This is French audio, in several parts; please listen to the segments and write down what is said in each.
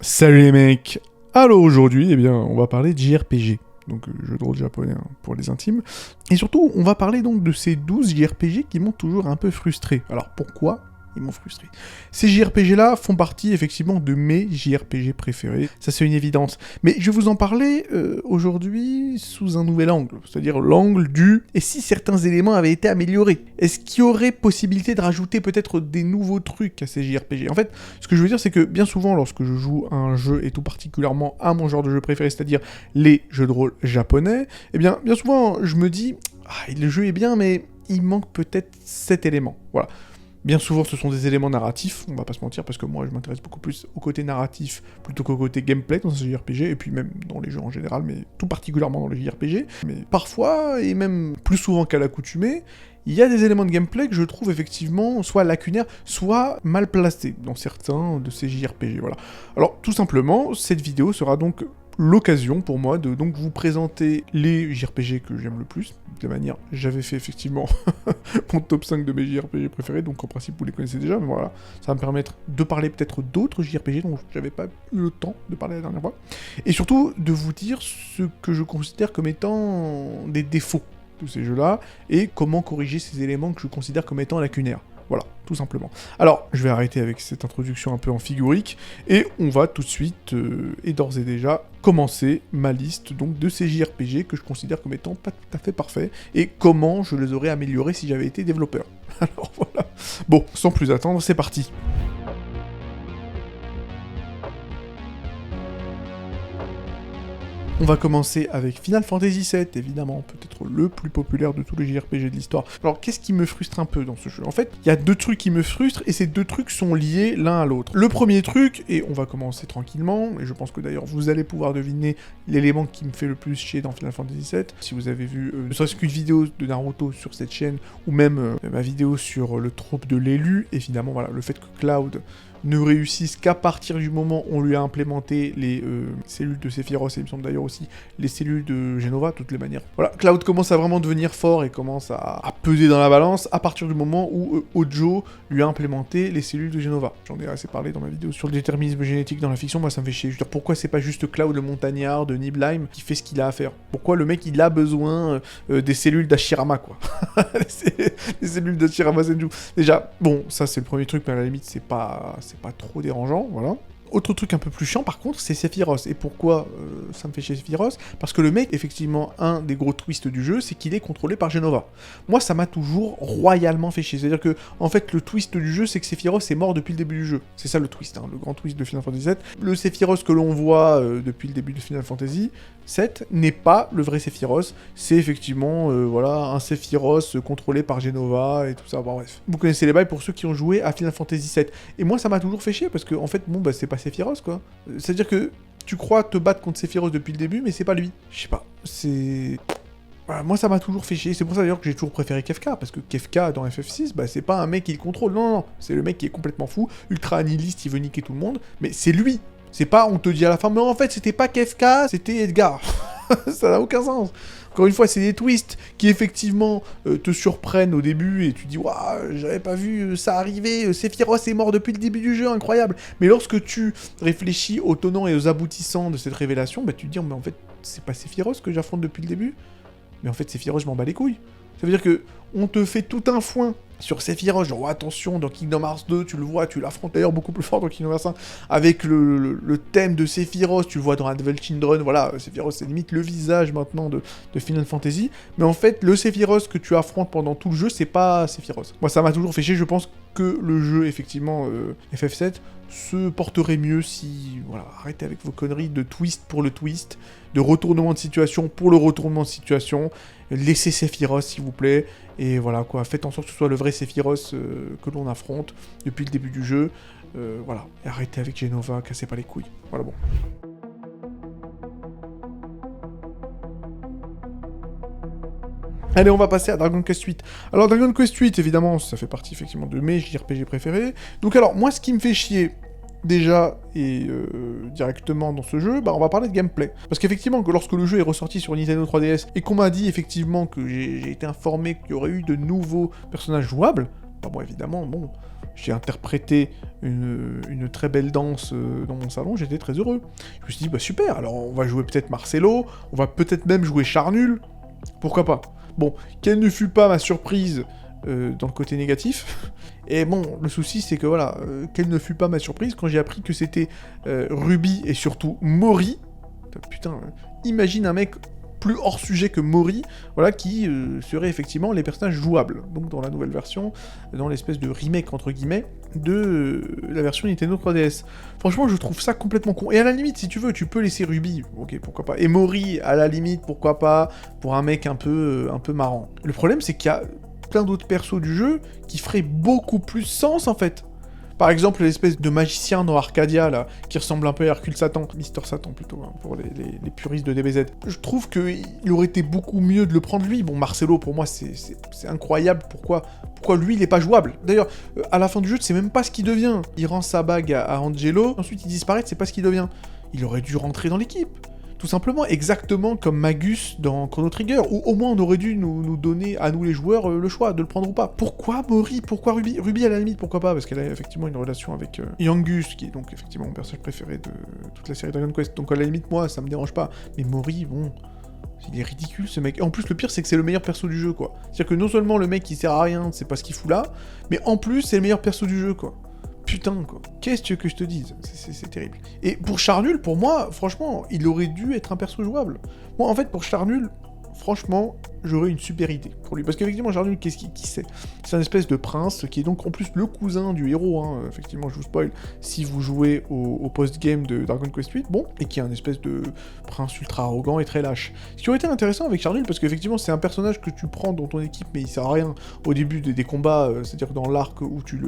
Salut les mecs. Alors aujourd'hui, on va parler de JRPG, donc jeu de rôle japonais pour les intimes. Et surtout, on va parler donc de ces 12 JRPG qui m'ont toujours un peu frustré. Alors pourquoi ils m'ont frustré? Ces JRPG-là font partie effectivement de mes JRPG préférés, ça c'est une évidence. Mais je vais vous en parler aujourd'hui sous un nouvel angle, c'est-à-dire l'angle du « et si certains éléments avaient été améliorés ?» Est-ce qu'il y aurait possibilité de rajouter peut-être des nouveaux trucs à ces JRPG? En fait, ce que je veux dire, c'est que bien souvent, lorsque je joue à un jeu, et tout particulièrement à mon genre de jeu préféré, c'est-à-dire les jeux de rôle japonais, eh bien souvent, je me dis « ah, le jeu est bien, mais il manque peut-être cet élément. » Voilà. Bien souvent, ce sont des éléments narratifs, on va pas se mentir, parce que moi, je m'intéresse beaucoup plus au côté narratif plutôt qu'au côté gameplay dans ces JRPG, et puis même dans les jeux en général, mais tout particulièrement dans les JRPG. Mais parfois, et même plus souvent qu'à l'accoutumée, il y a des éléments de gameplay que je trouve effectivement soit lacunaires, soit mal placés dans certains de ces JRPG, voilà. Alors, tout simplement, cette vidéo sera donc l'occasion pour moi de donc vous présenter les JRPG que j'aime le plus. De manière, j'avais fait effectivement mon top 5 de mes JRPG préférés, donc en principe vous les connaissez déjà, mais voilà, ça va me permettre de parler peut-être d'autres JRPG dont j'avais pas eu le temps de parler la dernière fois, et surtout de vous dire ce que je considère comme étant des défauts de ces jeux-là, et comment corriger ces éléments que je considère comme étant lacunaires. Voilà, tout simplement. Alors, je vais arrêter avec cette introduction un peu en figurique, et on va tout de suite, et d'ores et déjà, commencer ma liste donc de ces JRPG que je considère comme étant pas tout à fait parfaits, et comment je les aurais améliorés si j'avais été développeur. Alors voilà. Bon, sans plus attendre, c'est parti. On va commencer avec Final Fantasy VII, évidemment, peut-être le plus populaire de tous les JRPG de l'histoire. Alors, qu'est-ce qui me frustre un peu dans ce jeu? En fait, il y a deux trucs qui me frustrent, et ces deux trucs sont liés l'un à l'autre. Le premier truc, et on va commencer tranquillement, et je pense que d'ailleurs vous allez pouvoir deviner l'élément qui me fait le plus chier dans Final Fantasy VII, si vous avez vu ne serait-ce qu'une vidéo de Naruto sur cette chaîne, ou même ma vidéo sur le trope de l'élu, évidemment, voilà, le fait que Cloud ne réussissent qu'à partir du moment où on lui a implémenté les cellules de Sephiroth, et il me semble d'ailleurs aussi les cellules de Genova, de toutes les manières. Voilà, Cloud commence à vraiment devenir fort et commence à peser dans la balance à partir du moment où Hojo lui a implémenté les cellules de Genova. J'en ai assez parlé dans ma vidéo sur le déterminisme génétique dans la fiction, moi ça me fait chier. Je veux dire, pourquoi c'est pas juste Cloud le montagnard de Nibelheim qui fait ce qu'il a à faire? Pourquoi le mec il a besoin des cellules d'Ashirama, quoi? Les cellules d'Ashirama Senju. Déjà, bon, ça c'est le premier truc, mais à la limite c'est pas trop dérangeant, voilà. Autre truc un peu plus chiant par contre, c'est Sephiroth. Et pourquoi ça me fait chier Sephiroth? Parce que le mec, effectivement, un des gros twists du jeu, c'est qu'il est contrôlé par Genova. Moi, ça m'a toujours royalement fait chier. C'est-à-dire que, en fait, le twist du jeu, c'est que Sephiroth est mort depuis le début du jeu. C'est ça le twist, hein, le grand twist de Final Fantasy VII. Le Sephiroth que l'on voit depuis le début de Final Fantasy VII n'est pas le vrai Sephiroth. C'est effectivement, voilà, un Sephiroth contrôlé par Genova et tout ça. Bon, bref. Vous connaissez les bails pour ceux qui ont joué à Final Fantasy VII. Et moi, ça m'a toujours fait chier parce que, en fait, bon, bah, c'est pas Sephiroth, quoi. C'est-à-dire que tu crois te battre contre Sephiroth depuis le début, mais c'est pas lui. Je sais pas, c'est... Voilà, moi, ça m'a toujours fait chier. C'est pour ça, d'ailleurs, que j'ai toujours préféré Kefka, parce que Kefka, dans FF6, bah, c'est pas un mec qui le contrôle, non, c'est le mec qui est complètement fou, ultra nihiliste, il veut niquer tout le monde, mais c'est lui. C'est pas, on te dit à la fin, mais en fait, c'était pas Kefka, c'était Edgar. Ça n'a aucun sens. Encore une fois, c'est des twists qui effectivement te surprennent au début et tu dis waouh, j'avais pas vu ça arriver, Sephiroth est mort depuis le début du jeu, incroyable. Mais lorsque tu réfléchis aux tenants et aux aboutissants de cette révélation, bah tu te dis mais en fait, c'est pas Sephiroth que j'affronte depuis le début. Mais en fait, Sephiroth, je m'en bats les couilles. Ça veut dire que on te fait tout un foin sur Sephiroth, genre oh, attention, dans Kingdom Hearts 2, tu le vois, tu l'affrontes d'ailleurs beaucoup plus fort dans Kingdom Hearts 1, avec le thème de Sephiroth, tu le vois dans Advent Children, voilà, Sephiroth c'est limite le visage maintenant de Final Fantasy, mais en fait, le Sephiroth que tu affrontes pendant tout le jeu, c'est pas Sephiroth. Moi, ça m'a toujours fait chier, je pense que le jeu, effectivement, FF7, se porterait mieux si, voilà, arrêtez avec vos conneries de twist pour le twist, de retournement de situation pour le retournement de situation, laissez Sephiroth s'il vous plaît, et voilà quoi, faites en sorte que ce soit le vrai Sephiroth que l'on affronte depuis le début du jeu, voilà, et arrêtez avec Genova, cassez pas les couilles, voilà bon. Allez, on va passer à Dragon Quest 8. Alors, Dragon Quest 8, évidemment, ça fait partie, effectivement, de mes JRPG préférés. Donc, alors, moi, ce qui me fait chier, déjà, et directement dans ce jeu, bah, on va parler de gameplay. Parce qu'effectivement, que lorsque le jeu est ressorti sur Nintendo 3DS, et qu'on m'a dit, effectivement, que j'ai été informé qu'il y aurait eu de nouveaux personnages jouables, bah, moi, évidemment, bon... j'ai interprété une très belle danse dans mon salon, j'étais très heureux. Je me suis dit, bah super, alors on va jouer peut-être Marcelo, on va peut-être même jouer Charnul, pourquoi pas. Bon, quelle ne fut pas ma surprise dans le côté négatif. Et bon, le souci c'est que voilà, quelle ne fut pas ma surprise quand j'ai appris que c'était Ruby et surtout Mori. Putain, imagine un mec plus hors sujet que Mori, voilà, qui seraient effectivement les personnages jouables, donc dans la nouvelle version, dans l'espèce de remake, entre guillemets, de la version Nintendo 3DS. Franchement, je trouve ça complètement con. Et à la limite, si tu veux, tu peux laisser Ruby, ok, pourquoi pas. Et Mori, à la limite, pourquoi pas, pour un mec un peu marrant. Le problème, c'est qu'il y a plein d'autres persos du jeu qui feraient beaucoup plus sens, en fait. Par exemple, l'espèce de magicien dans Arcadia, là, qui ressemble un peu à Hercule Satan, Mister Satan plutôt, hein, pour les puristes de DBZ. Je trouve qu'il aurait été beaucoup mieux de le prendre lui. Bon, Marcelo, pour moi, c'est incroyable. Pourquoi lui, il est pas jouable? D'ailleurs, à la fin du jeu, tu sais même pas ce qu'il devient. Il rend sa bague à Angelo, ensuite il disparaît, tu sais pas ce qu'il devient. Il aurait dû rentrer dans l'équipe. Tout simplement, exactement comme Magus dans Chrono Trigger, où au moins on aurait dû nous donner, à nous les joueurs, le choix de le prendre ou pas. Pourquoi Mori? Pourquoi Ruby? Ruby à la limite, pourquoi pas? Parce qu'elle a effectivement une relation avec Yangus, qui est donc effectivement mon personnage préféré de toute la série Dragon Quest. Donc à la limite, moi, ça me dérange pas. Mais Mori, bon... Il est ridicule ce mec. Et en plus, le pire, c'est que c'est le meilleur perso du jeu, quoi. C'est-à-dire que non seulement le mec, il sert à rien, c'est pas ce qu'il fout là, mais en plus, c'est le meilleur perso du jeu, quoi. Putain, quoi. Qu'est-ce que tu veux que je te dise? C'est terrible. Et pour Charnul, pour moi, franchement, il aurait dû être un perso jouable. Moi, en fait, pour Charnul, franchement, j'aurais une super idée pour lui. Parce qu'effectivement, Charnul, qui c'est? C'est un espèce de prince qui est donc en plus le cousin du héros, hein. Effectivement, je vous spoil, si vous jouez au post-game de Dragon Quest VIII, bon, et qui est un espèce de prince ultra arrogant et très lâche. Ce qui aurait été intéressant avec Charnul, parce qu'effectivement, c'est un personnage que tu prends dans ton équipe, mais il sert à rien au début des combats, c'est-à-dire dans l'arc où tu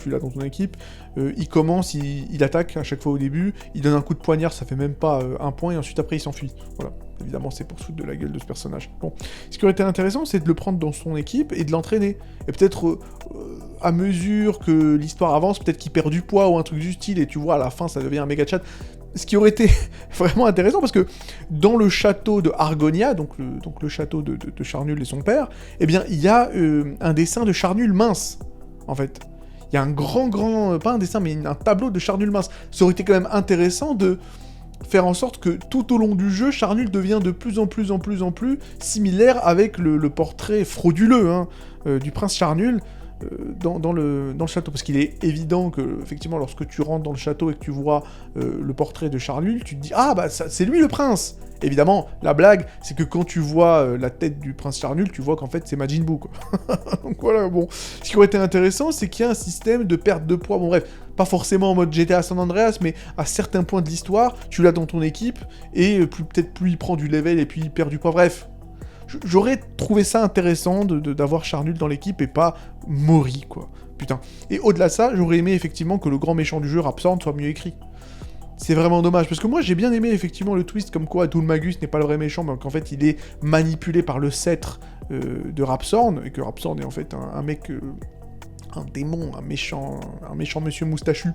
l'as dans ton équipe, il commence, il attaque à chaque fois au début, il donne un coup de poignard, ça fait même pas un point, et ensuite après il s'enfuit. Voilà. Évidemment, c'est pour se foutre de la gueule de ce personnage. Bon. Ce qui aurait été intéressant, c'est de le prendre dans son équipe et de l'entraîner. Et peut-être, à mesure que l'histoire avance, peut-être qu'il perd du poids ou un truc du style, et tu vois, à la fin, ça devient un méga chat. Ce qui aurait été vraiment intéressant, parce que dans le château de Argonia, donc le château de Charnul et son père, eh bien, il y a un dessin de Charnul mince, en fait. Il y a un grand, pas un dessin, mais un tableau de Charnul mince. Ça aurait été quand même intéressant de faire en sorte que tout au long du jeu, Charnul devient de plus en plus similaire avec le portrait frauduleux, hein, du prince Charnul dans le château. Parce qu'il est évident que, effectivement, lorsque tu rentres dans le château et que tu vois le portrait de Charnul, tu te dis « Ah, bah, c'est lui le prince !» Évidemment, la blague, c'est que quand tu vois la tête du prince Charnul, tu vois qu'en fait, c'est Majin Buu, quoi. Donc voilà, bon. Ce qui aurait été intéressant, c'est qu'il y a un système de perte de poids. Bon, bref, pas forcément en mode GTA San Andreas, mais à certains points de l'histoire, tu l'as dans ton équipe, et peut-être plus il prend du level, et puis il perd du poids. Bref, j'aurais trouvé ça intéressant d'avoir Charnul dans l'équipe, et pas Mori, quoi. Putain. Et au-delà de ça, j'aurais aimé effectivement que le grand méchant du jeu, Rapsorn, soit mieux écrit. C'est vraiment dommage, parce que moi j'ai bien aimé effectivement le twist comme quoi Dulmagus n'est pas le vrai méchant, mais qu'en fait il est manipulé par le sceptre de Rapsorn, et que Rapsorn est en fait un mec, un démon, un méchant monsieur moustachu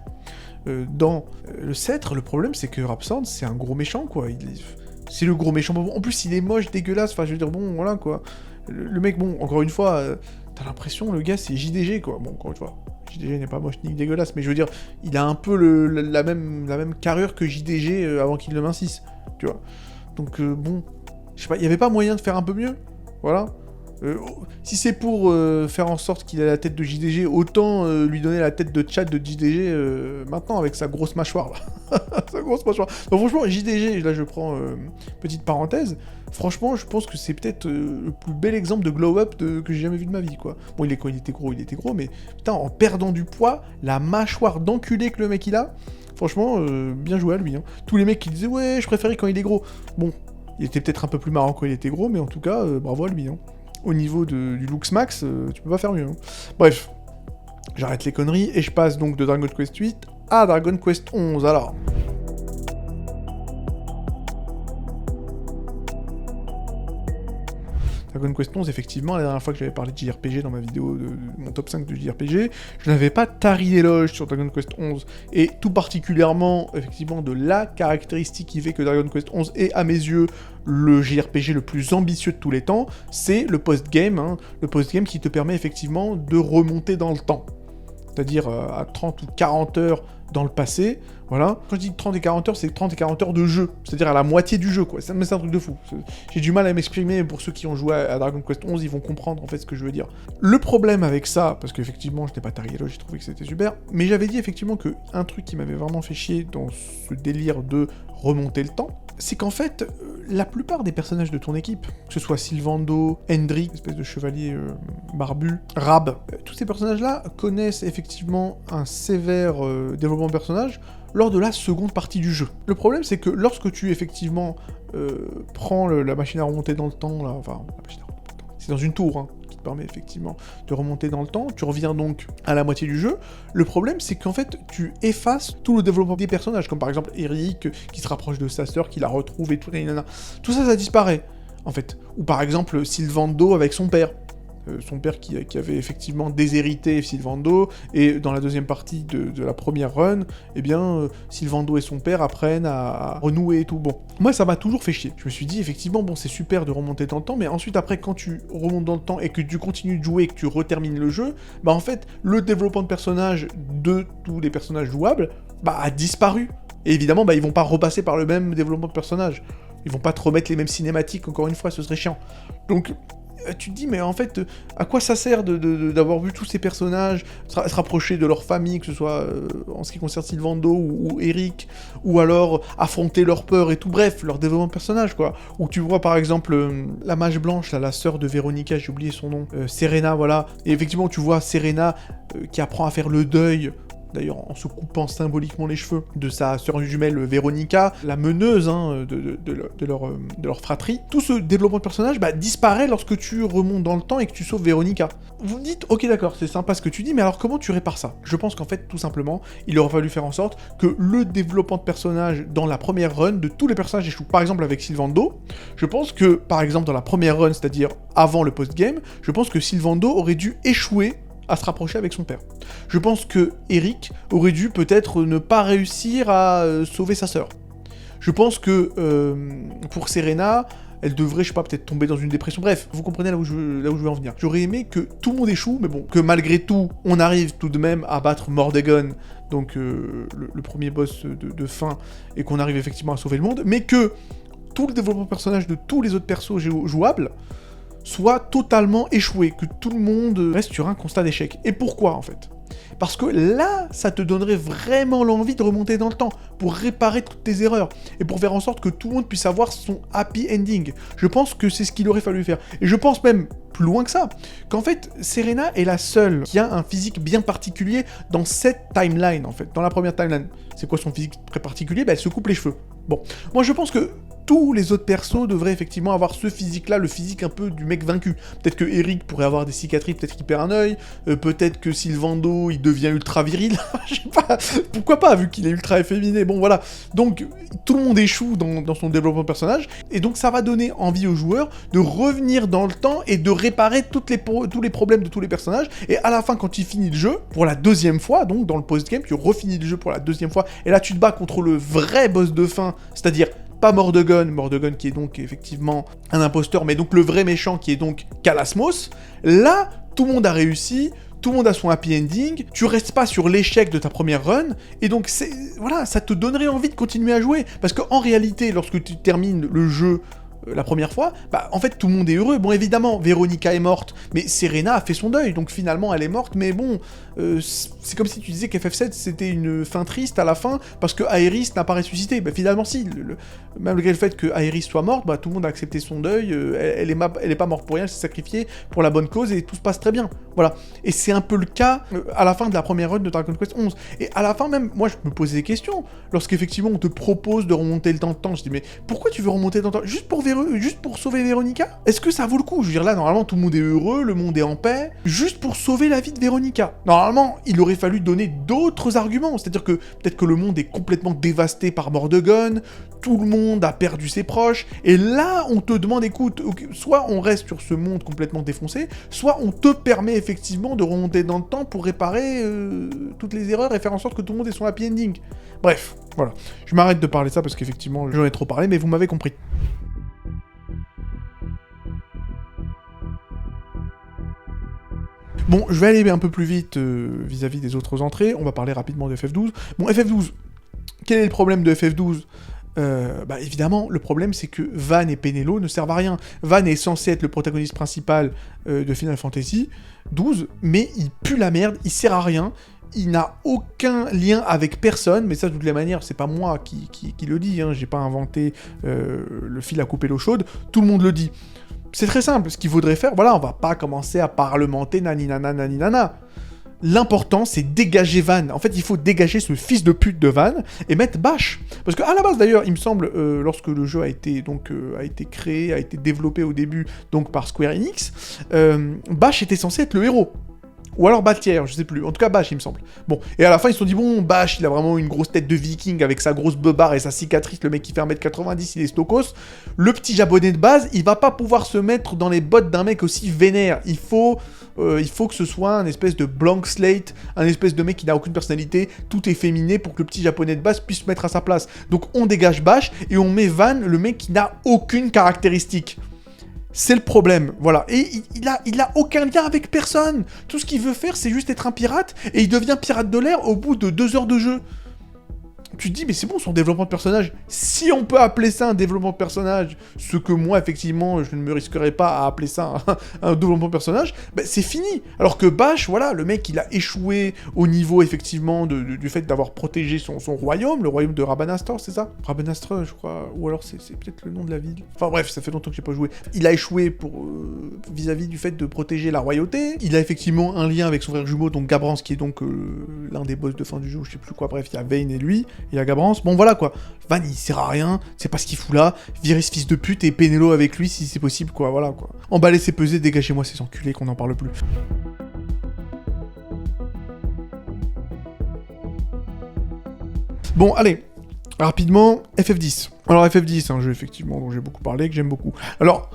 dans le sceptre. Le problème c'est que Rapsorn c'est un gros méchant, quoi. C'est le gros méchant. En plus il est moche, dégueulasse, enfin je veux dire, bon voilà quoi. Le mec, bon, encore une fois, t'as l'impression le gars c'est JDG, quoi. Bon, encore une fois. JDG n'est pas moche ni dégueulasse, mais je veux dire, il a un peu la même carrure que JDG avant qu'il le mincisse, tu vois. Donc bon, je sais pas, il y avait pas moyen de faire un peu mieux, voilà. Si c'est pour faire en sorte qu'il ait la tête de JDG, autant lui donner la tête de Chad de JDG maintenant avec sa grosse mâchoire là. Sa grosse mâchoire. Donc franchement, JDG, là je prends petite parenthèse, franchement je pense que c'est peut-être le plus bel exemple de glow-up que j'ai jamais vu de ma vie, quoi. Bon, il était gros, mais putain, en perdant du poids, la mâchoire d'enculé que le mec il a, franchement, bien joué à lui, hein. Tous les mecs qui disaient ouais, je préférais quand il est gros. Bon, il était peut-être un peu plus marrant quand il était gros, mais en tout cas, bravo à lui, hein. Au niveau du Lux Max, tu peux pas faire mieux, hein. Bref, j'arrête les conneries et je passe donc de Dragon Quest 8 à Dragon Quest 11. Alors, Dragon Quest 11, effectivement, la dernière fois que j'avais parlé de JRPG dans ma vidéo de mon top 5 de JRPG, je n'avais pas tari d'éloges sur Dragon Quest 11, et tout particulièrement, effectivement, de la caractéristique qui fait que Dragon Quest 11 est, à mes yeux, le JRPG le plus ambitieux de tous les temps, c'est le post-game, hein, le post-game qui te permet effectivement de remonter dans le temps. c'est-à-dire à 30 ou 40 heures dans le passé, voilà. Quand je dis 30 et 40 heures, c'est 30 et 40 heures de jeu, c'est-à-dire à la moitié du jeu, quoi. C'est un truc de fou. J'ai du mal à m'exprimer, pour ceux qui ont joué à Dragon Quest 11, ils vont comprendre en fait ce que je veux dire. Le problème avec ça, parce qu'effectivement, je n'étais pas Tariello, j'ai trouvé que c'était super, mais j'avais dit effectivement que un truc qui m'avait vraiment fait chier dans ce délire de remonter le temps, c'est qu'en fait, la plupart des personnages de ton équipe, que ce soit Sylvando, Hendrik, espèce de chevalier barbu, Rab, tous ces personnages-là connaissent effectivement un sévère développement de personnage lors de la seconde partie du jeu. Le problème, c'est que lorsque tu effectivement prends la machine à remonter dans le temps, là, enfin, la machine à remonter dans le temps, c'est dans une tour, hein, permet effectivement de remonter dans le temps, tu reviens donc à la moitié du jeu. Le problème, c'est qu'en fait, tu effaces tout le développement des personnages, comme par exemple Eric, qui se rapproche de sa sœur, qui la retrouve et tout, tout ça, ça disparaît, en fait. Ou par exemple, Sylvando avec son père. Son père qui avait effectivement déshérité Sylvando, et dans la deuxième partie de la première run, eh bien, Sylvando et son père apprennent à renouer et tout. Bon, moi ça m'a toujours fait chier. Je me suis dit, effectivement, bon, c'est super de remonter dans le temps, mais ensuite, après, quand tu remontes dans le temps et que tu continues de jouer et que tu retermines le jeu, bah en fait, le développement de personnages de tous les personnages jouables, bah a disparu. Et évidemment, bah ils vont pas repasser par le même développement de personnage. Ils vont pas te remettre les mêmes cinématiques, encore une fois, ce serait chiant. Donc, tu te dis, mais en fait, à quoi ça sert d'avoir vu tous ces personnages se rapprocher de leur famille, que ce soit en ce qui concerne Sylvando ou Eric, ou alors affronter leur peur et tout, bref, leur développement de personnage, quoi. Ou tu vois, par exemple, la mage blanche, là, la sœur de Véronica, j'ai oublié son nom, Serena, voilà. Et effectivement, tu vois Serena qui apprend à faire le deuil, d'ailleurs en se coupant symboliquement les cheveux, de sa sœur jumelle Véronica, la meneuse hein, de leur fratrie. Tout ce développement de personnage disparaît lorsque tu remontes dans le temps et que tu sauves Véronica. Vous me dites, ok d'accord, c'est sympa ce que tu dis, mais alors comment tu répares ça? Je pense qu'en fait, tout simplement, il aurait fallu faire en sorte que le développement de personnage dans la première run de tous les personnages échoue. Par exemple avec Sylvando, je pense que, par exemple dans la première run, c'est-à-dire avant le post-game, je pense que Sylvando aurait dû échouer à se rapprocher avec son père. Je pense que Eric aurait dû peut-être ne pas réussir à sauver sa sœur. Je pense que pour Serena, elle devrait, je sais pas, peut-être tomber dans une dépression. Bref, vous comprenez là où je veux en venir. J'aurais aimé que tout le monde échoue, mais bon, que malgré tout, on arrive tout de même à battre Mordegon, donc le premier boss de fin, et qu'on arrive effectivement à sauver le monde, mais que tout le développement de personnage de tous les autres persos jouables soit totalement échoué, que tout le monde reste sur un constat d'échec. Et pourquoi, en fait? Parce que là, ça te donnerait vraiment l'envie de remonter dans le temps, pour réparer toutes tes erreurs, et pour faire en sorte que tout le monde puisse avoir son happy ending. Je pense que c'est ce qu'il aurait fallu faire. Et je pense même, plus loin que ça, qu'en fait, Serena est la seule qui a un physique bien particulier dans cette timeline, en fait. Dans la première timeline, c'est quoi son physique très particulier? Elle se coupe les cheveux. Bon, moi je pense que tous les autres persos devraient effectivement avoir ce physique-là, le physique un peu du mec vaincu. Peut-être que Eric pourrait avoir des cicatrices, peut-être qu'il perd un œil, peut-être que Sylvando, il devient ultra viril, je sais pas, pourquoi pas, vu qu'il est ultra efféminé, bon voilà. Donc, tout le monde échoue dans son développement de personnage, et donc ça va donner envie aux joueurs de revenir dans le temps et de réparer tous les problèmes de tous les personnages, et à la fin, quand tu finis le jeu, pour la deuxième fois, donc dans le post-game, tu refinis le jeu pour la deuxième fois, et là tu te bats contre le vrai boss de fin, c'est-à-dire pas Mordegon qui est donc effectivement un imposteur, mais donc le vrai méchant qui est donc Kalasmos. Là, tout le monde a réussi, tout le monde a son happy ending, tu restes pas sur l'échec de ta première run, et donc voilà, ça te donnerait envie de continuer à jouer, parce qu'en réalité, lorsque tu termines le jeu la première fois, en fait tout le monde est heureux. Bon évidemment, Véronica est morte, mais Serena a fait son deuil, donc finalement elle est morte, mais bon, c'est comme si tu disais qu'FF7 c'était une fin triste à la fin, parce que Aerys n'a pas ressuscité. Finalement si, malgré le fait que Aerys soit morte, tout le monde a accepté son deuil, elle est pas morte pour rien, elle s'est sacrifiée pour la bonne cause, et tout se passe très bien, voilà. Et c'est un peu le cas à la fin de la première run de Dragon Quest 11, et à la fin même, moi je me posais des questions, lorsqu'effectivement on te propose de remonter le temps, je dis mais pourquoi tu veux remonter dans le temps? Juste pour sauver Véronica? Est-ce que ça vaut le coup? Je veux dire, là, normalement, tout le monde est heureux, le monde est en paix, juste pour sauver la vie de Véronica. Normalement, il aurait fallu donner d'autres arguments, c'est-à-dire que peut-être que le monde est complètement dévasté par Mordegon, tout le monde a perdu ses proches, et là, on te demande, écoute, okay, soit on reste sur ce monde complètement défoncé, soit on te permet effectivement de remonter dans le temps pour réparer toutes les erreurs et faire en sorte que tout le monde ait son happy ending. Bref, voilà. Je m'arrête de parler de ça parce qu'effectivement, j'en ai trop parlé, mais vous m'avez compris. Bon, je vais aller un peu plus vite vis-à-vis des autres entrées, on va parler rapidement de FF12. Bon, FF12, quel est le problème de FF12 ? Évidemment, le problème c'est que Van et Penelo ne servent à rien. Van est censé être le protagoniste principal de Final Fantasy XII, mais il pue la merde, il sert à rien, il n'a aucun lien avec personne, mais ça de toutes les manières, c'est pas moi qui le dis, hein, j'ai pas inventé le fil à couper l'eau chaude, tout le monde le dit. C'est très simple, ce qu'il faudrait faire, voilà, on va pas commencer à parlementer naninana. L'important, c'est dégager Van. En fait, il faut dégager ce fils de pute de Van et mettre Bash. Parce qu'à la base, d'ailleurs, il me semble, lorsque le jeu a été créé, a été développé au début donc par Square Enix, Bash était censé être le héros. Ou alors Batière, je sais plus. En tout cas, Bash, il me semble. Bon, et à la fin, ils se sont dit, bon, Bash, il a vraiment une grosse tête de viking avec sa grosse beubare et sa cicatrice, le mec qui fait 1m90, il est stokos. Le petit japonais de base, il va pas pouvoir se mettre dans les bottes d'un mec aussi vénère. Il faut que ce soit un espèce de blank slate, un espèce de mec qui n'a aucune personnalité, tout est féminé pour que le petit japonais de base puisse se mettre à sa place. Donc on dégage Bash et on met Van, le mec qui n'a aucune caractéristique. C'est le problème, voilà. Et il a aucun lien avec personne. Tout ce qu'il veut faire, c'est juste être un pirate, et il devient pirate de l'air au bout de 2 heures de jeu. Tu te dis, mais c'est bon, son développement de personnage. Si on peut appeler ça un développement de personnage, ce que moi, effectivement, je ne me risquerais pas à appeler ça un développement de personnage, bah, c'est fini. Alors que Bash, voilà, le mec, il a échoué au niveau, effectivement, du fait d'avoir protégé son royaume, le royaume de Rabanastre, c'est ça ? Rabanastre, je crois, ou alors c'est peut-être le nom de la ville. Enfin bref, ça fait longtemps que j'ai pas joué. Il a échoué vis-à-vis du fait de protéger la royauté. Il a effectivement un lien avec son frère jumeau, donc Gabrans, qui est donc l'un des boss de fin du jeu, je sais plus quoi, bref, il y a Vayne et lui. Il y a Gabrans, bon voilà quoi. Van il sert à rien, c'est pas ce qu'il fout là, virez ce fils de pute et Penelo avec lui si c'est possible quoi, voilà quoi. Emballez ses pesées, dégagez-moi ces enculés qu'on n'en parle plus. Bon allez, rapidement, FF10. Alors FF10, un jeu effectivement dont j'ai beaucoup parlé, que j'aime beaucoup. Alors,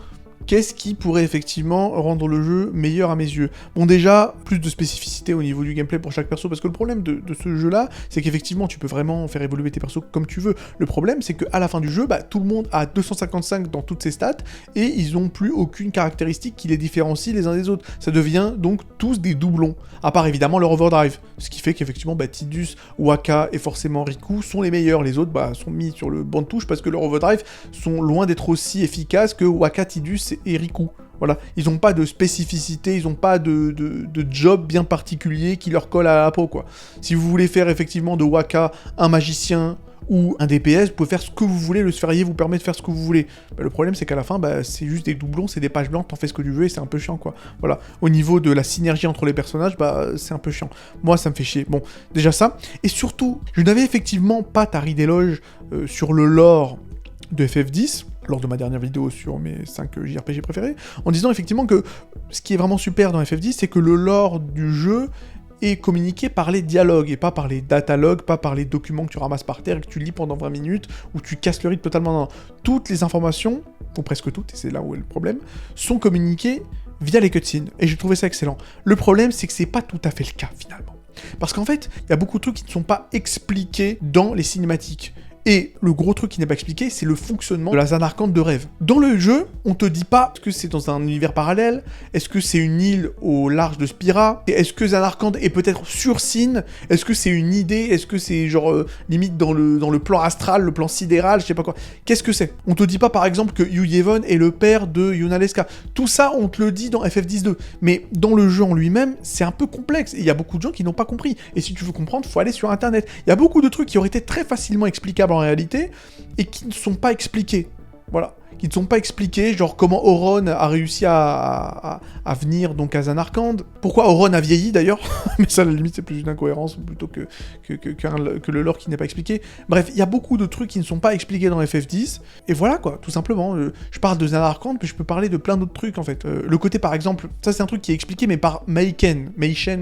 qu'est-ce qui pourrait effectivement rendre le jeu meilleur à mes yeux ? Bon déjà, plus de spécificité au niveau du gameplay pour chaque perso, parce que le problème de ce jeu-là, c'est qu'effectivement, tu peux vraiment faire évoluer tes persos comme tu veux. Le problème, c'est qu'à la fin du jeu, tout le monde a 255 dans toutes ses stats, et ils n'ont plus aucune caractéristique qui les différencie les uns des autres. Ça devient donc tous des doublons, à part évidemment leur overdrive, ce qui fait qu'effectivement, Tidus, Wakka et forcément Riku sont les meilleurs. Les autres sont mis sur le banc de touche parce que leur overdrive sont loin d'être aussi efficaces que Wakka, Tidus et Riku. Voilà, ils n'ont pas de spécificité, ils n'ont pas de job bien particulier qui leur colle à la peau, quoi. Si vous voulez faire effectivement de Wakka un magicien ou un DPS, vous pouvez faire ce que vous voulez, le sphérié vous permet de faire ce que vous voulez. Le problème, c'est qu'à la fin, c'est juste des doublons, c'est des pages blanches, t'en fais ce que tu veux et c'est un peu chiant, quoi. Voilà, au niveau de la synergie entre les personnages, c'est un peu chiant. Moi, ça me fait chier. Bon, déjà ça, et surtout, je n'avais effectivement pas tari d'éloge sur le lore de FF10, lors de ma dernière vidéo sur mes 5 JRPG préférés, en disant effectivement que ce qui est vraiment super dans FF10, c'est que le lore du jeu est communiqué par les dialogues, et pas par les datalogues, pas par les documents que tu ramasses par terre et que tu lis pendant 20 minutes, où tu casses le rythme totalement. Non. Toutes les informations, ou presque toutes, et c'est là où est le problème, sont communiquées via les cutscenes, et j'ai trouvé ça excellent. Le problème, c'est que c'est pas tout à fait le cas, finalement. Parce qu'en fait, il y a beaucoup de trucs qui ne sont pas expliqués dans les cinématiques. Et le gros truc qui n'est pas expliqué, c'est le fonctionnement de la Zanarkand de rêve. Dans le jeu, on te dit pas est-ce que c'est dans un univers parallèle, est-ce que c'est une île au large de Spira, est-ce que Zanarkand est peut-être sur Sin, est-ce que c'est une idée, est-ce que c'est genre limite dans le plan astral, le plan sidéral, je sais pas quoi. Qu'est-ce que c'est ? On te dit pas par exemple que Yuyevon est le père de Yunalesca. Tout ça, on te le dit dans FF10-2. Mais dans le jeu en lui-même, c'est un peu complexe. Et il y a beaucoup de gens qui n'ont pas compris. Et si tu veux comprendre, faut aller sur Internet. Il y a beaucoup de trucs qui auraient été très facilement explicables en réalité, et qui ne sont pas expliqués. Voilà. Qui ne sont pas expliqués, genre comment Auron a réussi à venir donc à Zanarkand. Pourquoi Auron a vieilli d'ailleurs, mais ça à la limite c'est plus une incohérence plutôt que le lore qui n'est pas expliqué. Bref, il y a beaucoup de trucs qui ne sont pas expliqués dans FF10, et voilà quoi, tout simplement. Je parle de Zanarkand, mais je peux parler de plein d'autres trucs en fait. Le côté par exemple, ça c'est un truc qui est expliqué mais par Meiken,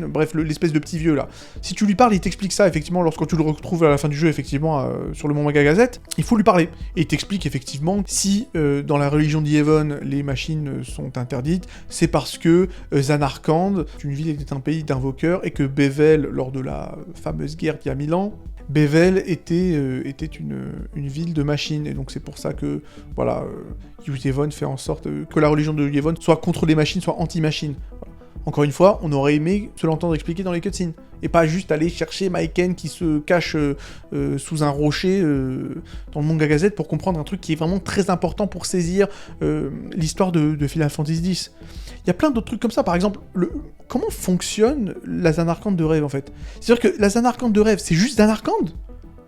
bref l'espèce de petit vieux là. Si tu lui parles, il t'explique ça effectivement lorsque tu le retrouves à la fin du jeu effectivement sur le Mont Manga Gazette, il faut lui parler. Et il t'explique effectivement si dans la religion d'Yevon, les machines sont interdites, c'est parce que Zanarkand, une ville était un pays d'invoqueurs, et que Bevel, lors de la fameuse guerre d'il y a 1000 ans, Bevel était une ville de machines, et donc c'est pour ça que, voilà, Yevon fait en sorte que la religion de Yevon soit contre les machines, soit anti-machines. Voilà. Encore une fois, on aurait aimé se l'entendre expliquer dans les cutscenes. Et pas juste aller chercher Maiken qui se cache sous un rocher dans le manga Gazette pour comprendre un truc qui est vraiment très important pour saisir l'histoire de Final Fantasy X. Il y a plein d'autres trucs comme ça. Par exemple, comment fonctionne la Zanarkand de rêve en fait? C'est-à-dire que la Zanarkand de rêve, c'est juste Zanarkand?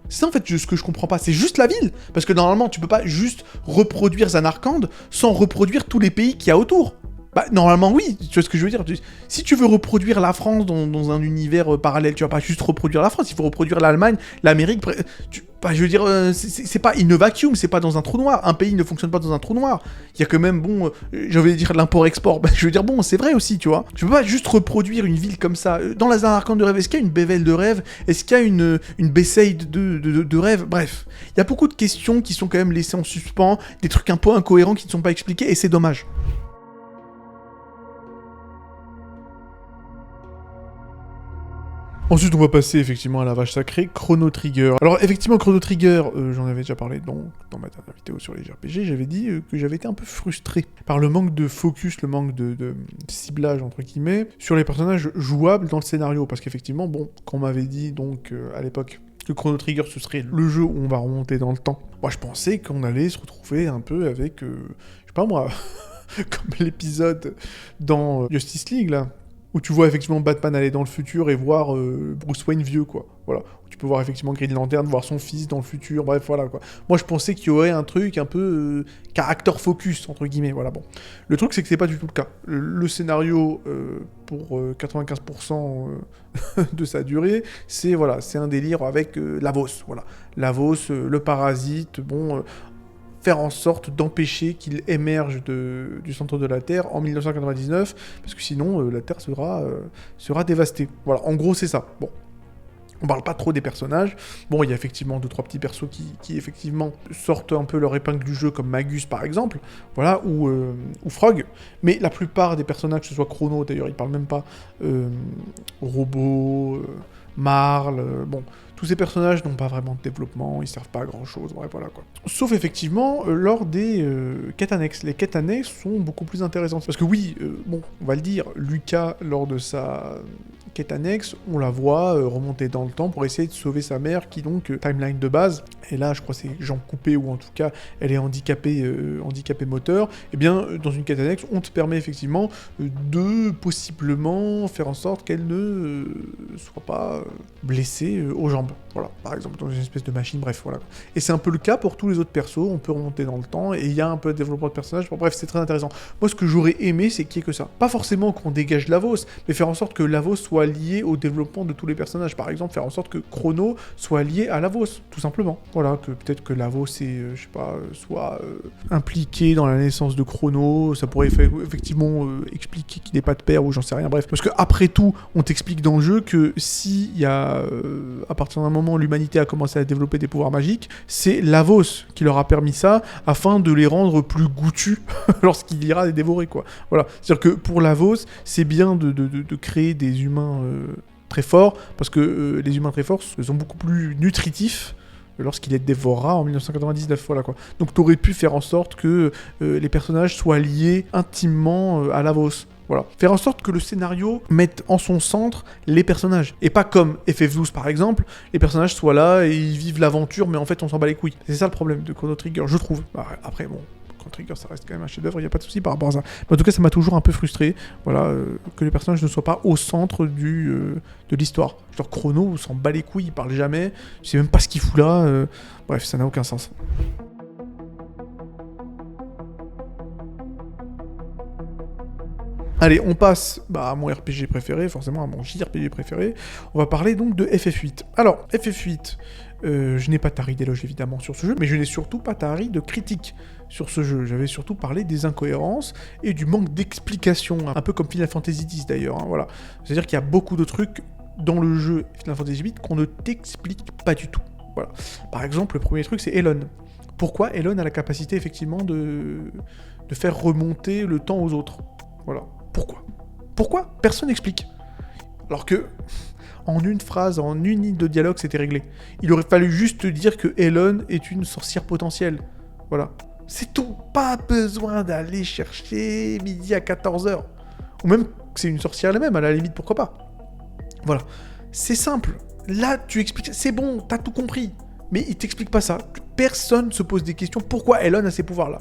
C'est ça en fait ce que je comprends pas, c'est juste la ville. Parce que normalement, tu peux pas juste reproduire Zanarkand sans reproduire tous les pays qu'il y a autour. Bah, normalement, oui, tu vois ce que je veux dire. Si tu veux reproduire la France dans un univers parallèle, tu vas pas juste reproduire la France, il faut reproduire l'Allemagne, l'Amérique. Je veux dire, c'est pas in a vacuum, c'est pas dans un trou noir. Un pays ne fonctionne pas dans un trou noir. Il y a quand même, bon, j'allais dire l'import-export. Bah, je veux dire, bon, c'est vrai aussi, tu vois. Tu peux pas juste reproduire une ville comme ça. Dans la Zanarkand de rêve, est-ce qu'il y a une Bevel de rêve? Est-ce qu'il y a une Besaid de rêve? Bref, il y a beaucoup de questions qui sont quand même laissées en suspens, des trucs un peu incohérents qui ne sont pas expliqués, et c'est dommage. Ensuite, on va passer effectivement à la vache sacrée, Chrono Trigger. Alors effectivement, Chrono Trigger, j'en avais déjà parlé dans ma dernière vidéo sur les JRPG, j'avais dit que j'avais été un peu frustré par le manque de focus, le manque de ciblage, entre guillemets, sur les personnages jouables dans le scénario. Parce qu'effectivement, bon, quand on m'avait dit donc à l'époque que Chrono Trigger ce serait le jeu où on va remonter dans le temps, moi je pensais qu'on allait se retrouver un peu avec, je sais pas moi, comme l'épisode dans Justice League là, où tu vois effectivement Batman aller dans le futur et voir Bruce Wayne vieux, quoi. Voilà. Où tu peux voir effectivement Green Lantern, voir son fils dans le futur, bref, voilà, quoi. Moi, je pensais qu'il y aurait un truc un peu character focus, entre guillemets, voilà, bon. Le truc, c'est que c'est pas du tout le cas. Le scénario, pour 95% de sa durée, c'est, voilà, c'est un délire avec Lavos, voilà. Lavos, le parasite, bon... faire en sorte d'empêcher qu'il émerge du centre de la Terre en 1999, parce que sinon la Terre sera dévastée. Voilà, en gros c'est ça. Bon, on parle pas trop des personnages. Bon, il y a effectivement 2-3 petits persos qui effectivement sortent un peu leur épingle du jeu, comme Magus par exemple, voilà, ou Frog. Mais la plupart des personnages, que ce soit Chrono d'ailleurs, il parle même pas, Robot, Marle, bon... Tous ces personnages n'ont pas vraiment de développement, ils servent pas à grand chose, bref, voilà quoi. Sauf effectivement lors des quêtes annexes. Les quêtes annexes sont beaucoup plus intéressantes. Parce que oui, bon, on va le dire, Lucas, lors de sa quête annexe, on la voit remonter dans le temps pour essayer de sauver sa mère, qui donc, timeline de base, et là je crois c'est jambes coupées, ou en tout cas elle est handicapée moteur, et bien dans une quête annexe, on te permet effectivement de possiblement faire en sorte qu'elle ne soit pas blessée aux jambes. Voilà, par exemple, dans une espèce de machine, bref, voilà. Et c'est un peu le cas pour tous les autres persos, on peut remonter dans le temps, et il y a un peu de développement de personnages, bon, bref, c'est très intéressant. Moi, ce que j'aurais aimé, c'est qu'il y ait que ça. Pas forcément qu'on dégage Lavos, mais faire en sorte que Lavos soit lié au développement de tous les personnages. Par exemple, faire en sorte que Chrono soit lié à Lavos, tout simplement. Voilà, que peut-être que Lavos est, je sais pas, soit impliqué dans la naissance de Chrono, ça pourrait effectivement expliquer qu'il n'est pas de père, ou j'en sais rien, bref. Parce que après tout, on t'explique dans le jeu que s'il y a, à partir d'un moment, l'humanité a commencé à développer des pouvoirs magiques, c'est Lavos qui leur a permis ça, afin de les rendre plus goûtus lorsqu'il ira les dévorer, quoi. Voilà. C'est-à-dire que pour Lavos, c'est bien de créer des humains très forts, parce que les humains très forts sont beaucoup plus nutritifs lorsqu'il les dévorera en 1999, voilà quoi. Donc t'aurais pu faire en sorte que les personnages soient liés intimement à Lavos. Voilà. Faire en sorte que le scénario mette en son centre les personnages. Et pas comme FF12 par exemple, les personnages soient là et ils vivent l'aventure, mais en fait on s'en bat les couilles. C'est ça le problème de Chrono Trigger, je trouve. Après bon, Chrono Trigger ça reste quand même un chef-d'œuvre, il n'y a pas de souci par rapport à ça. Mais en tout cas ça m'a toujours un peu frustré, voilà, que les personnages ne soient pas au centre de l'histoire. Genre Chrono, on s'en bat les couilles, il parle jamais, je sais même pas ce qu'il fout là, bref, ça n'a aucun sens. Allez, on passe à mon RPG préféré, forcément à mon JRPG préféré. On va parler donc de FF8. Alors, FF8, je n'ai pas tari d'éloge évidemment sur ce jeu, mais je n'ai surtout pas tari de critique sur ce jeu. J'avais surtout parlé des incohérences et du manque d'explication, un peu comme Final Fantasy X d'ailleurs, hein, voilà. C'est-à-dire qu'il y a beaucoup de trucs dans le jeu Final Fantasy VIII qu'on ne t'explique pas du tout. Voilà. Par exemple, le premier truc, c'est Elon. Pourquoi Elon a la capacité effectivement de faire remonter le temps aux autres? Voilà. Pourquoi personne n'explique. Alors que, en une phrase, en une ligne de dialogue, c'était réglé. Il aurait fallu juste dire que Elon est une sorcière potentielle. Voilà. C'est tout. Pas besoin d'aller chercher midi à 14h. Ou même que c'est une sorcière elle-même, à la limite, pourquoi pas. Voilà. C'est simple. Là, tu expliques, c'est bon, t'as tout compris. Mais il t'explique pas ça. Personne se pose des questions. Pourquoi Elon a ces pouvoirs-là ?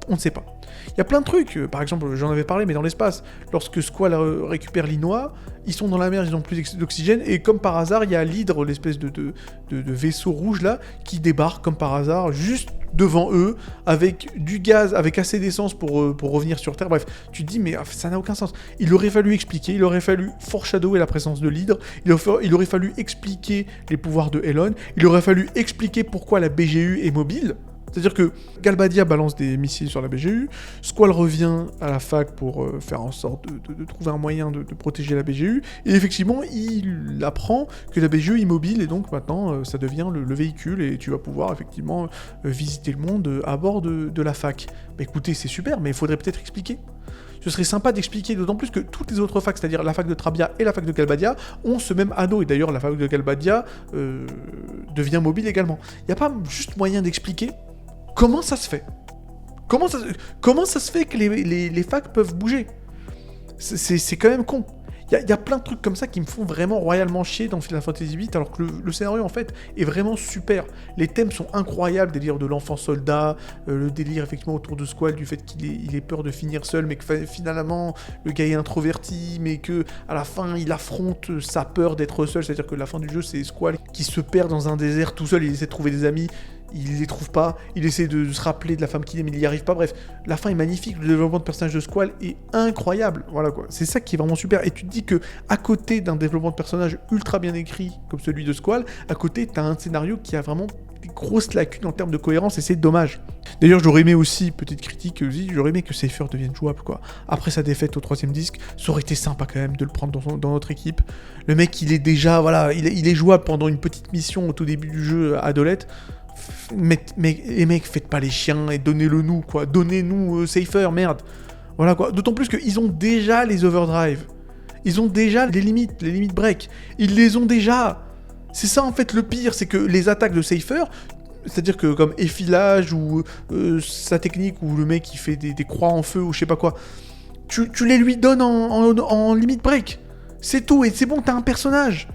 On ne sait pas. Il y a plein de trucs. Par exemple, j'en avais parlé, mais dans l'espace, lorsque Squall récupère l'Inoa, ils sont dans la mer, ils ont plus d'oxygène, et comme par hasard, il y a l'hydre, l'espèce de vaisseau rouge là, qui débarque comme par hasard, juste devant eux, avec du gaz, avec assez d'essence pour revenir sur Terre. Bref, tu te dis, mais ça n'a aucun sens. Il aurait fallu expliquer, il aurait fallu foreshadower la présence de l'hydre, il aurait fallu expliquer les pouvoirs de Elon, il aurait fallu expliquer pourquoi la BGU est mobile. C'est-à-dire que Galbadia balance des missiles sur la BGU, Squall revient à la fac pour faire en sorte de trouver un moyen de protéger la BGU, et effectivement, il apprend que la BGU est mobile, et donc maintenant, ça devient le véhicule, et tu vas pouvoir effectivement visiter le monde à bord de la fac. Bah écoutez, c'est super, mais il faudrait peut-être expliquer. Ce serait sympa d'expliquer, d'autant plus que toutes les autres facs, c'est-à-dire la fac de Trabia et la fac de Galbadia, ont ce même anneau, et d'ailleurs la fac de Galbadia devient mobile également. Il n'y a pas juste moyen d'expliquer comment ça se fait ? Comment ça se fait que les facs peuvent bouger ? C'est quand même con. Il y a plein de trucs comme ça qui me font vraiment royalement chier dans Final Fantasy VIII, alors que le scénario, en fait, est vraiment super. Les thèmes sont incroyables, délire de l'enfant soldat, le délire, effectivement, autour de Squall, du fait qu'il ait peur de finir seul, mais que finalement, le gars est introverti, mais que à la fin, il affronte sa peur d'être seul, c'est-à-dire que la fin du jeu, c'est Squall qui se perd dans un désert tout seul, il essaie de trouver des amis, il les trouve pas, il essaie de se rappeler de la femme qu'il aime, il n'y arrive pas, bref, la fin est magnifique, le développement de personnage de Squall est incroyable, voilà quoi, c'est ça qui est vraiment super, et tu te dis que à côté d'un développement de personnage ultra bien écrit, comme celui de Squall, à côté t'as un scénario qui a vraiment des grosses lacunes en termes de cohérence, et c'est dommage. D'ailleurs, j'aurais aimé aussi, petite critique aussi, j'aurais aimé que Seifer devienne jouable, quoi. Après sa défaite au 3ème disque, ça aurait été sympa quand même de le prendre dans notre équipe. Le mec, il est déjà, voilà, il est jouable pendant une petite mission au tout début du jeu à Dolette. Mais les mecs, faites pas les chiens et donnez-le nous, quoi. Donnez-nous Seifer, merde. Voilà, quoi. D'autant plus qu'ils ont déjà les overdrive. Ils ont déjà les limites break. Ils les ont déjà. C'est ça, en fait, le pire, c'est que les attaques de Seifer, c'est-à-dire que comme effilage ou sa technique où le mec il fait des croix en feu ou je sais pas quoi, tu les lui donnes en limite break. C'est tout, et c'est bon, t'as un personnage.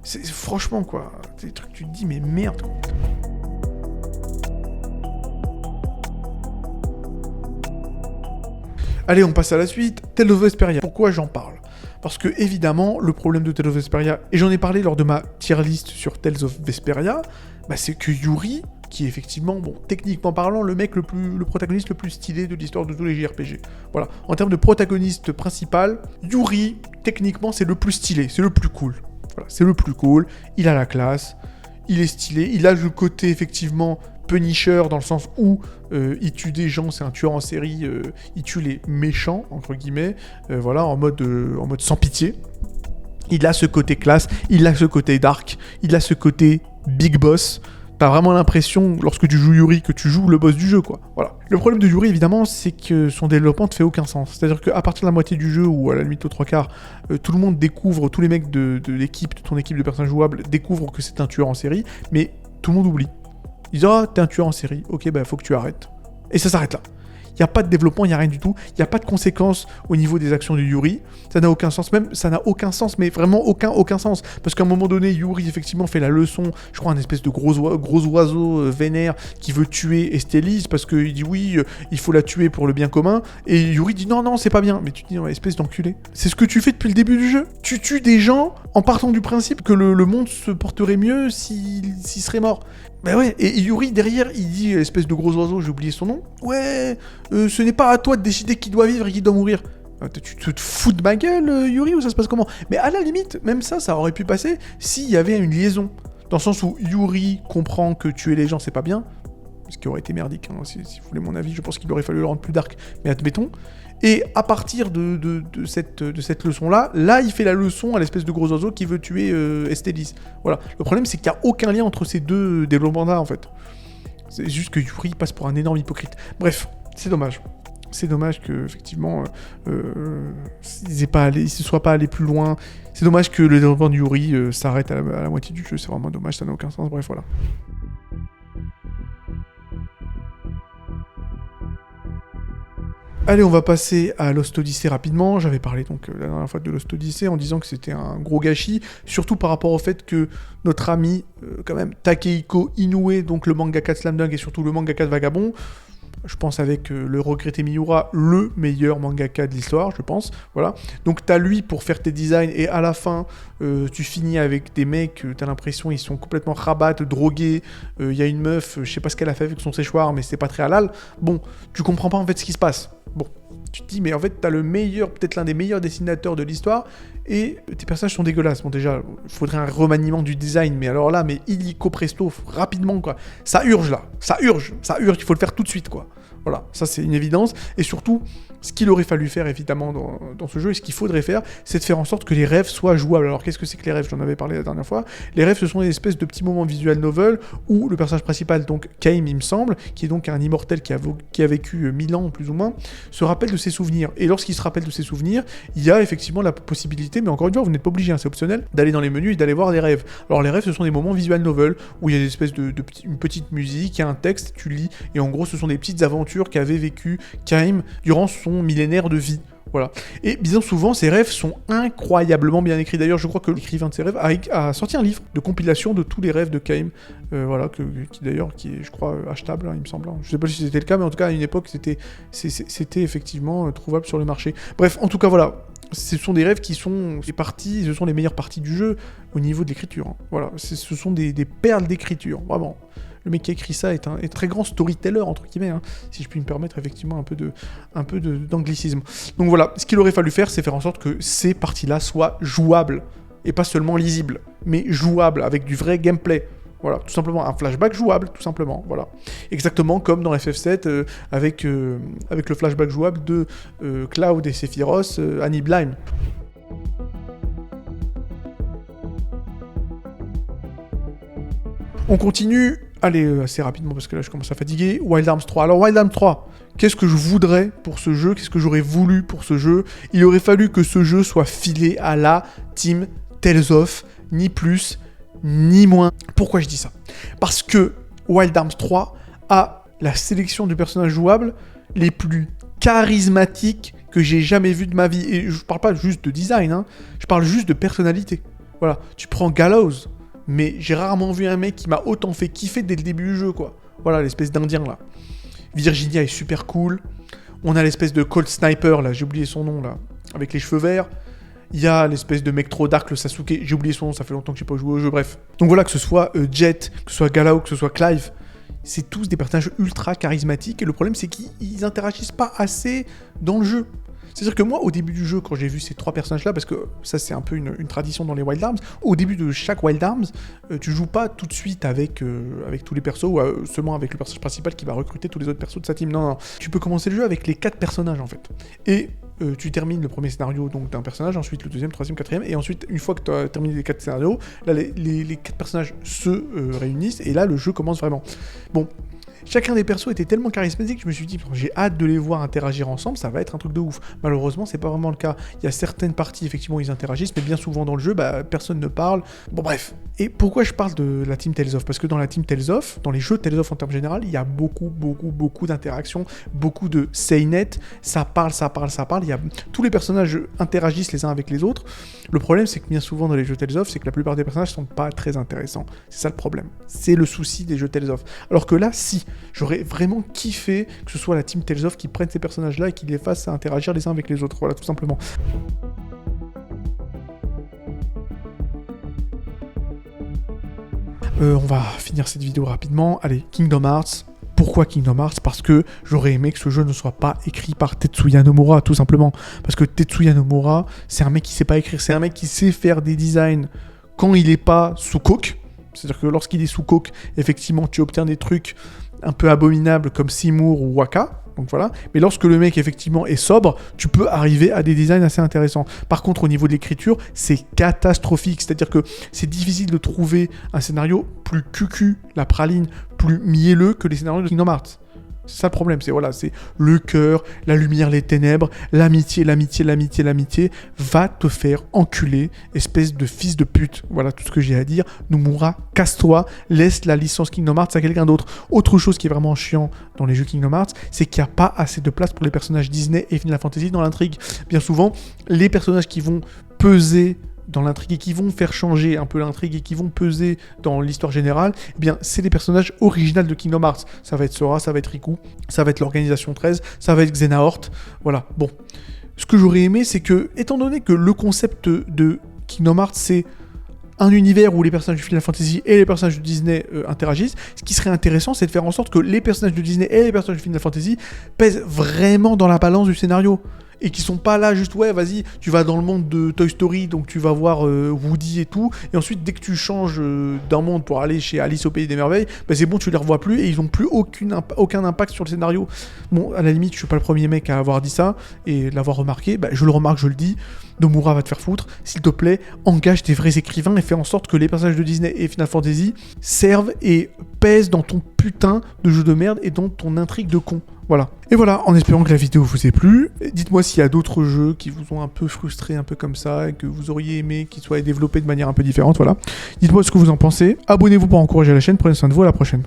Franchement, quoi. C'est des trucs que tu te dis, mais merde. Allez, on passe à la suite. Tales of Vesperia. Pourquoi j'en parle ? Parce que, évidemment, le problème de Tales of Vesperia, et j'en ai parlé lors de ma tier list sur Tales of Vesperia, bah, c'est que Yuri, qui est effectivement, bon, techniquement parlant, le protagoniste le plus stylé de l'histoire de tous les JRPG. Voilà. En termes de protagoniste principal, Yuri, techniquement, c'est le plus stylé, c'est le plus cool. Voilà, c'est le plus cool, il a la classe, il est stylé, il a le côté, effectivement, Punisher, dans le sens où il tue des gens, c'est un tueur en série, il tue les méchants, entre guillemets, voilà, en mode sans pitié. Il a ce côté classe, il a ce côté dark, il a ce côté big boss. T'as vraiment l'impression, lorsque tu joues Yuri, que tu joues le boss du jeu, quoi. Voilà. Le problème de Yuri, évidemment, c'est que son développement ne fait aucun sens. C'est-à-dire qu'à partir de la moitié du jeu, ou à la limite aux 3/4, tout le monde découvre, tous les mecs de l'équipe, de ton équipe de personnages jouables, découvrent que c'est un tueur en série, mais tout le monde oublie. Ils disent « Ah, t'es un tueur en série, ok, bah faut que tu arrêtes. » Et ça s'arrête là. Il n'y a pas de développement, il n'y a rien du tout. Il n'y a pas de conséquences au niveau des actions de Yuri. Ça n'a aucun sens. Même, ça n'a aucun sens, mais vraiment aucun sens. Parce qu'à un moment donné, Yuri, effectivement, fait la leçon, je crois, un espèce de gros oiseau vénère qui veut tuer Estelise parce qu'il dit oui, il faut la tuer pour le bien commun. Et Yuri dit non, c'est pas bien. Mais tu te dis, non, espèce d'enculé. C'est ce que tu fais depuis le début du jeu. Tu tues des gens en partant du principe que le monde se porterait mieux s'il serait mort. Bah ouais, et Yuri, derrière, il dit, espèce de gros oiseau, j'ai oublié son nom. Ouais, ce n'est pas à toi de décider qui doit vivre et qui doit mourir. Tu te fous de ma gueule, Yuri, ou ça se passe comment ? Mais à la limite, même ça aurait pu passer s'il y avait une liaison. Dans le sens où Yuri comprend que tuer les gens, c'est pas bien. Ce qui aurait été merdique, hein, si vous voulez mon avis, je pense qu'il aurait fallu le rendre plus dark. Mais admettons. Et à partir de cette leçon-là, il fait la leçon à l'espèce de gros oiseau qui veut tuer Estelise. Voilà. Le problème, c'est qu'il n'y a aucun lien entre ces deux développements-là, en fait. C'est juste que Yuri passe pour un énorme hypocrite. Bref, c'est dommage. C'est dommage que, effectivement, ils ne soient pas allés plus loin. C'est dommage que le développement de Yuri s'arrête à la moitié du jeu. C'est vraiment dommage, ça n'a aucun sens. Bref, voilà. Allez, on va passer à Lost Odyssey rapidement. J'avais parlé donc la dernière fois de Lost Odyssey en disant que c'était un gros gâchis, surtout par rapport au fait que notre ami, quand même, Takehiko Inoue, donc le mangaka de Slam Dunk et surtout le mangaka de Vagabond, je pense avec le regretté Miura, le meilleur mangaka de l'histoire, je pense, voilà. Donc t'as lui pour faire tes designs, et à la fin, tu finis avec des mecs, t'as l'impression ils sont complètement rabat, drogués, il y a une meuf, je sais pas ce qu'elle a fait avec son séchoir, mais c'est pas très halal. Bon, tu comprends pas en fait ce qui se passe. Bon, tu te dis, mais en fait t'as le meilleur, peut-être l'un des meilleurs dessinateurs de l'histoire, et tes personnages sont dégueulasses. Bon déjà, il faudrait un remaniement du design, mais alors là, mais illico presto, rapidement quoi. Ça urge là, ça urge, il faut le faire tout de suite quoi. Voilà, ça c'est une évidence, et surtout, ce qu'il aurait fallu faire évidemment dans ce jeu, et ce qu'il faudrait faire, c'est de faire en sorte que les rêves soient jouables. Alors qu'est-ce que c'est que les rêves? J'en avais parlé la dernière fois. Les rêves, ce sont des espèces de petits moments visual novel, où le personnage principal, donc Kaim il me semble, qui est donc un immortel qui a vécu 1000 ans plus ou moins, se rappelle de ses souvenirs. Et lorsqu'il se rappelle de ses souvenirs, il y a effectivement la possibilité, mais encore une fois, vous n'êtes pas obligé, hein, c'est optionnel, d'aller dans les menus et d'aller voir des rêves. Alors les rêves, ce sont des moments visual novel, où il y a des espèces une petite musique, il y a un texte, tu lis, et en gros, ce sont des petites aventures qu'avait vécu Kaim durant son millénaire de vie. Voilà. Et bien souvent, ces rêves sont incroyablement bien écrits. D'ailleurs, je crois que l'écrivain de ces rêves a sorti un livre de compilation de tous les rêves de Kaim. Voilà, qui est, je crois, achetable, hein, il me semble. Je sais pas si c'était le cas, mais en tout cas, à une époque, c'était effectivement trouvable sur le marché. Bref, en tout cas, voilà. Ce sont des rêves qui sont des parties, ce sont les meilleures parties du jeu au niveau de l'écriture. Hein. Voilà, ce sont des perles d'écriture, vraiment. Le mec qui a écrit ça est un très grand storyteller, entre guillemets, hein, si je puis me permettre effectivement un peu d'anglicisme. Donc voilà, ce qu'il aurait fallu faire, c'est faire en sorte que ces parties-là soient jouables, et pas seulement lisibles, mais jouables, avec du vrai gameplay. Voilà, tout simplement, un flashback jouable, tout simplement, voilà. Exactement comme dans FF7, avec le flashback jouable de Cloud et Sephiroth à Nibelheim. On continue, allez, assez rapidement parce que là je commence à fatiguer. Wild Arms 3. Alors Wild Arms 3, qu'est-ce que je voudrais pour ce jeu? Qu'est-ce que j'aurais voulu pour ce jeu? Il aurait fallu que ce jeu soit filé à la team Tales of, ni plus, ni moins. Pourquoi je dis ça? Parce que Wild Arms 3 a la sélection de personnages jouables les plus charismatiques que j'ai jamais vu de ma vie. Et je parle pas juste de design, hein, je parle juste de personnalité. Voilà, tu prends Gallows, mais j'ai rarement vu un mec qui m'a autant fait kiffer dès le début du jeu, quoi. Voilà, l'espèce d'Indien, là. Virginia est super cool. On a l'espèce de Cold Sniper, là, j'ai oublié son nom, là, avec les cheveux verts. Il y a l'espèce de mec trop dark, le Sasuke, j'ai oublié son nom, ça fait longtemps que j'ai pas joué au jeu, bref. Donc voilà, que ce soit Jet, que ce soit Galao, que ce soit Clive, c'est tous des personnages ultra charismatiques, et le problème c'est qu'ils interagissent pas assez dans le jeu. C'est-à-dire que moi, au début du jeu, quand j'ai vu ces trois personnages-là, parce que ça c'est un peu une tradition dans les Wild Arms, au début de chaque Wild Arms, tu joues pas tout de suite avec tous les persos, ou seulement avec le personnage principal qui va recruter tous les autres persos de sa team. Non, non, tu peux commencer le jeu avec les 4 personnages en fait. Et tu termines le premier scénario donc d'un personnage, ensuite le deuxième, troisième, quatrième, et ensuite, une fois que tu as terminé les 4 scénarios, là les 4 personnages se réunissent, et là le jeu commence vraiment. Bon. Chacun des persos était tellement charismatique que je me suis dit, j'ai hâte de les voir interagir ensemble, ça va être un truc de ouf. Malheureusement, c'est pas vraiment le cas. Il y a certaines parties, effectivement, où ils interagissent, mais bien souvent dans le jeu, personne ne parle. Bon, bref. Et pourquoi je parle de la team Tales of? Parce que dans la team Tales of, dans les jeux Tales of en termes général, il y a beaucoup d'interactions, beaucoup de say net, ça parle. Tous les personnages interagissent les uns avec les autres. Le problème, c'est que bien souvent dans les jeux Tales of, c'est que la plupart des personnages sont pas très intéressants. C'est ça le problème. C'est le souci des jeux Tales of. Alors que là, si. J'aurais vraiment kiffé que ce soit la team Tales of qui prenne ces personnages-là et qui les fasse interagir les uns avec les autres. Voilà, tout simplement. On va finir cette vidéo rapidement. Allez, Kingdom Hearts. Pourquoi Kingdom Hearts? Parce que j'aurais aimé que ce jeu ne soit pas écrit par Tetsuya Nomura, tout simplement. Parce que Tetsuya Nomura, c'est un mec qui sait pas écrire. C'est un mec qui sait faire des designs quand il est pas sous coke. C'est-à-dire que lorsqu'il est sous coke, effectivement, tu obtiens des trucs un peu abominables comme Seymour ou Waka, donc voilà. Mais lorsque le mec effectivement est sobre, tu peux arriver à des designs assez intéressants. Par contre, au niveau de l'écriture, c'est catastrophique. C'est-à-dire que c'est difficile de trouver un scénario plus cucu, la praline, plus mielleux que les scénarios de Kingdom Hearts. C'est ça le problème, c'est voilà, c'est le cœur, la lumière, les ténèbres, l'amitié, va te faire enculer, espèce de fils de pute. Voilà tout ce que j'ai à dire. Nomura, casse-toi, laisse la licence Kingdom Hearts à quelqu'un d'autre. Autre chose qui est vraiment chiant dans les jeux Kingdom Hearts, c'est qu'il n'y a pas assez de place pour les personnages Disney et Final Fantasy dans l'intrigue. Bien souvent, les personnages qui vont peser dans l'intrigue et qui vont faire changer un peu l'intrigue et qui vont peser dans l'histoire générale, eh bien, c'est les personnages originaux de Kingdom Hearts. Ça va être Sora, ça va être Riku, ça va être l'Organisation 13, ça va être Xehanort. Voilà, bon. Ce que j'aurais aimé, c'est que, étant donné que le concept de Kingdom Hearts, c'est un univers où les personnages du Final Fantasy et les personnages de Disney interagissent, ce qui serait intéressant, c'est de faire en sorte que les personnages de Disney et les personnages du Final Fantasy pèsent vraiment dans la balance du scénario. Et qui sont pas là juste, ouais, vas-y, tu vas dans le monde de Toy Story, donc tu vas voir Woody et tout, et ensuite, dès que tu changes d'un monde pour aller chez Alice au Pays des Merveilles, bah c'est bon, tu les revois plus, et ils ont plus aucun impact sur le scénario. Bon, à la limite, je suis pas le premier mec à avoir dit ça, et l'avoir remarqué, bah je le remarque, je le dis, Nomura va te faire foutre, s'il te plaît, engage des vrais écrivains, et fais en sorte que les personnages de Disney et Final Fantasy servent et pèsent dans ton putain de jeu de merde, et dans ton intrigue de con. Voilà. Et voilà, en espérant que la vidéo vous ait plu. Dites-moi s'il y a d'autres jeux qui vous ont un peu frustré, un peu comme ça, et que vous auriez aimé qu'ils soient développés de manière un peu différente, voilà. Dites-moi ce que vous en pensez. Abonnez-vous pour encourager la chaîne, prenez soin de vous, à la prochaine.